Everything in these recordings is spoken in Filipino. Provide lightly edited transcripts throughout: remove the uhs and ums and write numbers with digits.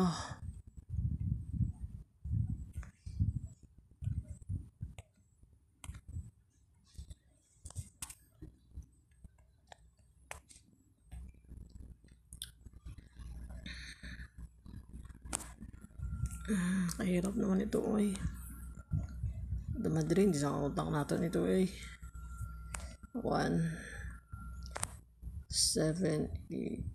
Ah, kahirap naman ito ay. Dumadrin, di sa utak natin ito ay. 1, 7, 8,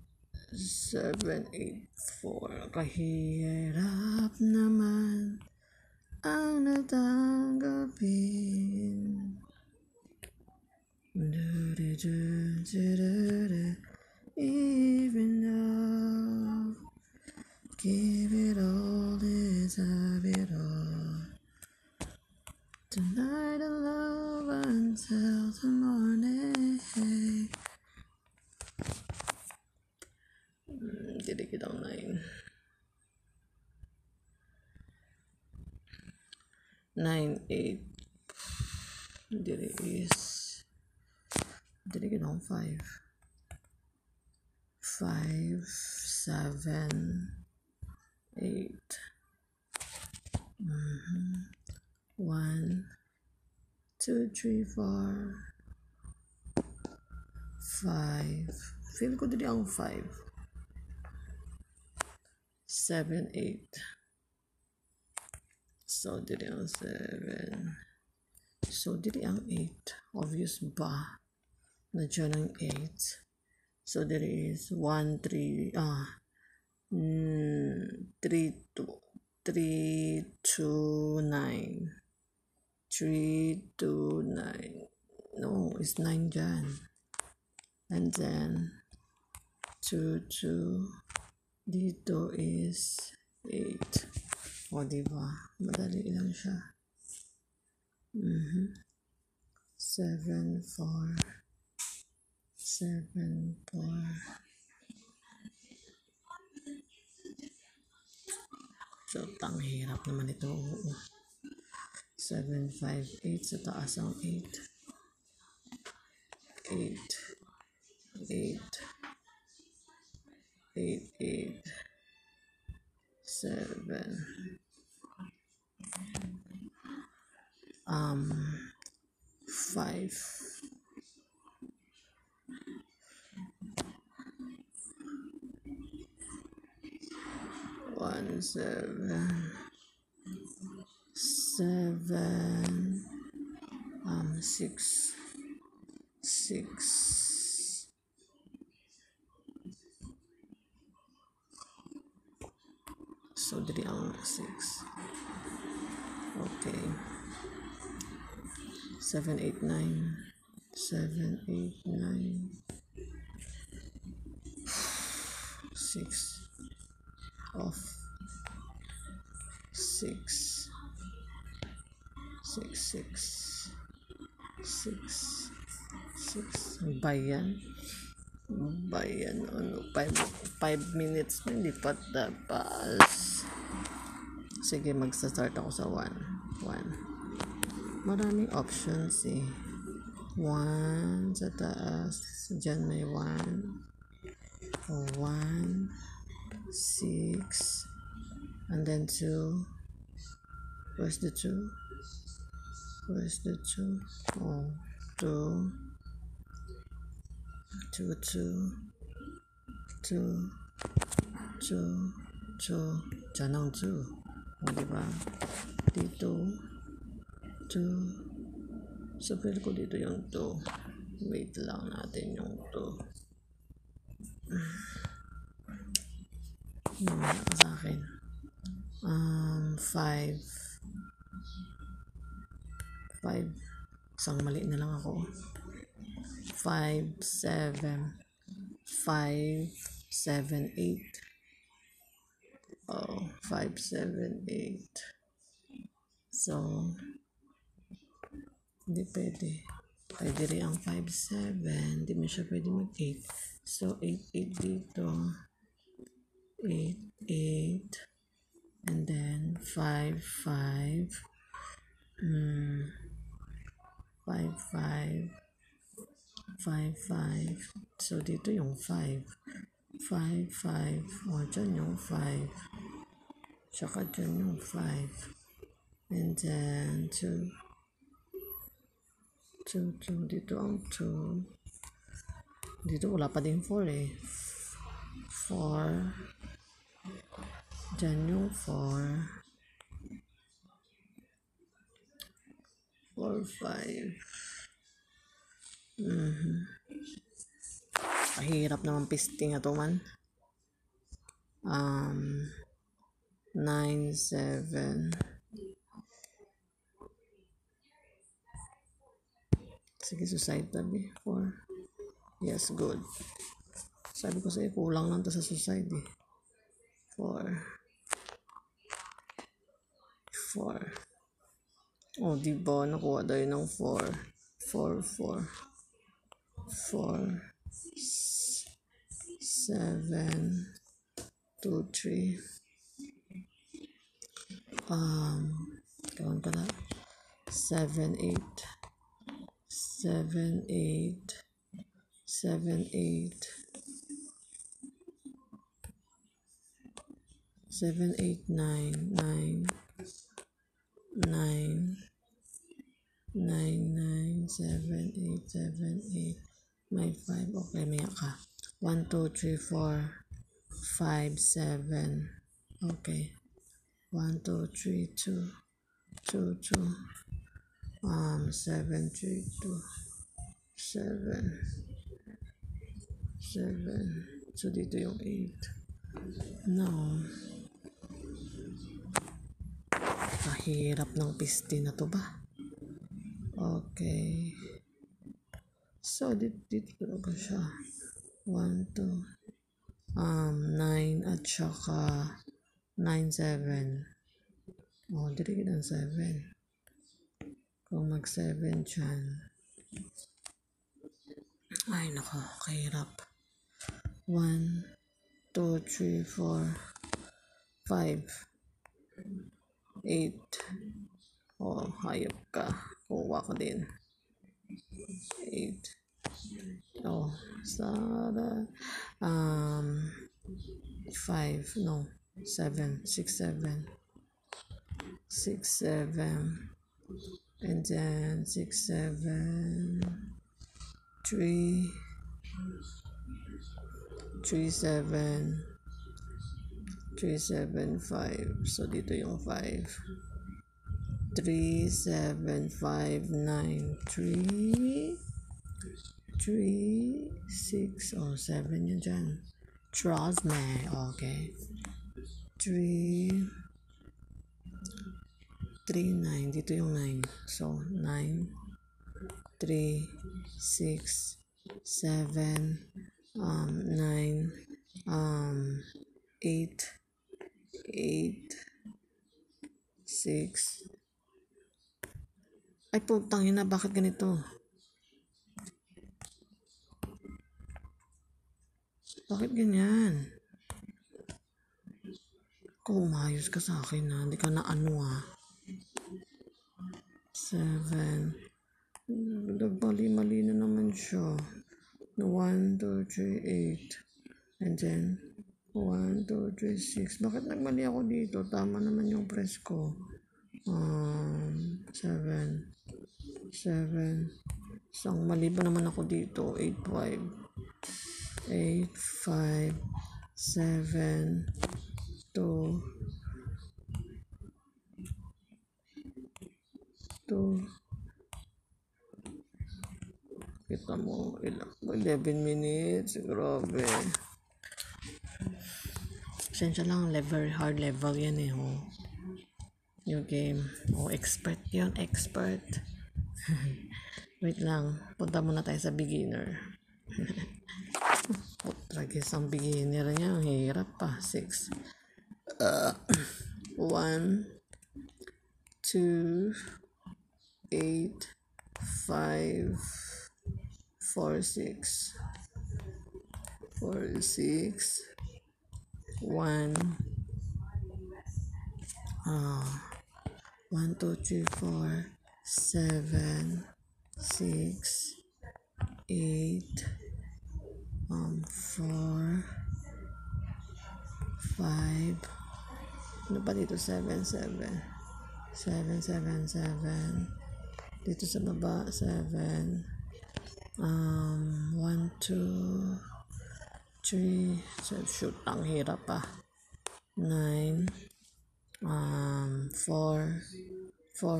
7, 8, 4. Kahirap naman ang natanggapin. Even though give it all is have it all. Tonight I love until the morning. Didikit ang 9. 9, 8. Didikit ang 5. 5, 7, 8. 1, 2, 3, 4, 5. Feel ko dili ang 5. 7, 8. So dili ang 7. So dili ang 8. Obvious ba? Nandiyan ang 8. So there is 1, 3, 3, 2, 3, 2, 9. 3, 2, 9. No, it's 9 dyan. And then 2, 2. Dito is 8. O, diba? Madali lang siya. 7, 4. 7, 4. So, hirap naman ito. 7, 5, 8. Sa taas ang 8. 8. 8. 8, 8. 7. 5. 1, 7. 7. 6. 6. So, dili ang 6. Okay. 7, 8, 9. 7, 8, 9. 6. Off. 6. 6, 6. 6. 6. Bayan. Ano, 5 minutes na, hindi pa tapas. Sige, magsa-start ako sa 1. Maraming options eh. 1 sa taas. Diyan may 1. 1, 6. And then 2. Where's the 2? Where's the 2? Oh, 2. 2, 2. 2. 2. 2. Diyan ang 2. O, diba? Dito. 2. So, feel ko dito yung 2. Wait lang natin yung 2. Namaya ka sa akin. 5. 5. Isang mali na lang ako. 5, 7. 5, 7, 8. Oh, 5, 7, 8. So, hindi pwede. Pwede rin ang 5, 7. Hindi mo siya pwede mag-8. So, 8, 8 dito. 8, 8. And then, 5, 5. 5, 5. 5, 5. So, dito yung 5. 5, 5. O, dyan yung 5. tsaka dyan yung 5. And then 2. 2, 2. Dito ang 2. Dito wala pa din 4 eh. 4. Dyan yung 4. 4, 5. Mahirap naman pisting ito man. 9, 7. Sige, suicide tabi. 4. Yes, good. Sabi ko sa'yo, kulang lang to sa suicide eh. 4. 4. Oh, diba? Nakuha tayo ng 4. 4, 4. 4, 7, 2, 3. Kawan pala. 7, 8. 7, 8. 7, 8. 7, 8, 9. 9. 9. 9, 9, 7, 8, 7, 8. May 5. Okay, maya ka. 1, 2, 3, 4, 5, 7. Okay. 1, 2, 3, 2. 2, 2. 7, 3, 2. 7. 7. So, dito yung 8. No. Kahirap ng piste na to ba? Okay. So, dito talaga siya. 1, 2. 9 at saka 9, 7. Oh, dito ng 7. Kung mag 7 dyan. Ay, nako. Kahirap. 1, 2, 3, 4, 5, 8. Oh, hayop ka. Kuha ko din. 8. Oh, sada. 5. No. 7. 6, 7. 6, 7. And then 6, 7. 3. 3, 7. 3, 7, 5. So, dito yung 5. 3, 7, 5, 9. 3, 6, or 7 yun dyan. Trust me. Okay. 3, 9. Dito yung 9. So, 9, 3, 6, 7, 9, 8, 6. Ay, putang ina, bakit ganito? Bakit ganyan? Kung umayos ka sa akin ha, hindi ka na ano ha. 7. Mali na naman siya. 1, 2, 3, 8. And then, 1, 2, 3, 6. Bakit nagmali ako dito? Tama naman yung press ko. 7. 7. Isang mali ba naman ako dito? 8, 5. 8, 5, 7, 2, 2. Kita mo, 11 minutes. Grabe. Sensya lang, hard level yan eh. Oh. New game. Oh, expert yun, expert. Wait lang, punta muna tayo sa beginner. Tragis ang beginner niya, ang hirap pa. 6. 1, 2, 8, 5, 4, 6. 4, 6. 1. 1, 2, 3, 4, 7, 6, 8, 4, 5, 6, Ano pa dito? 7, 7. 7, 7, 7. Dito sa baba, 7. 1, 2, 3. So, shoot, ang hirap pa. 9. 4, 4, 5.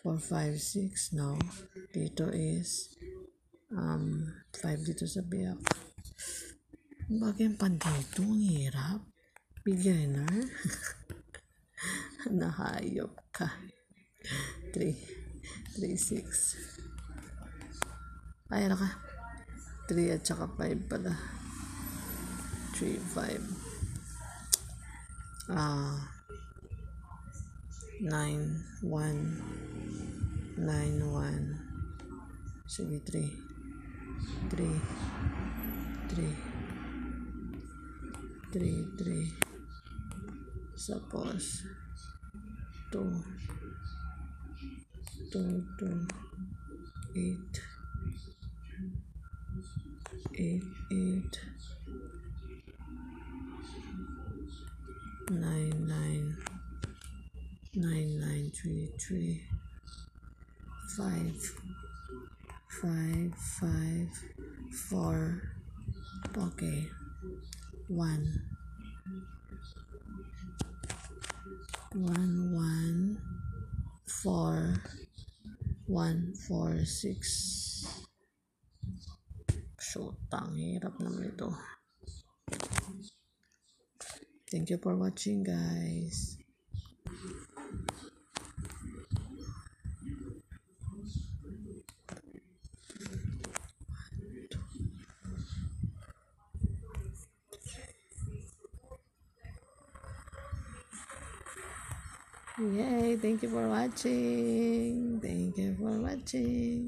4, 5, 6. No. Dito is 5 dito sa biyak. Bagay pa dito, ang hirap. Beginner. Nahayop ka. 3, 3, 6. Ay, ka. 3 at saka 5 pala. 3, 5. 9, 1. 9, 1. Sige, 3. 3. 3. 3, 3. Tapos 2. 2, 2. 8. 8, 8. 9, 9. 9, 9, 3, 3. 5. 5, 5. 4. Okay. 1. 1, 1. 4. 1, 4, 6. Shoot, ang hirap naman ito. Thank you for watching, guys. Yay! Thank you for watching. Thank you for watching.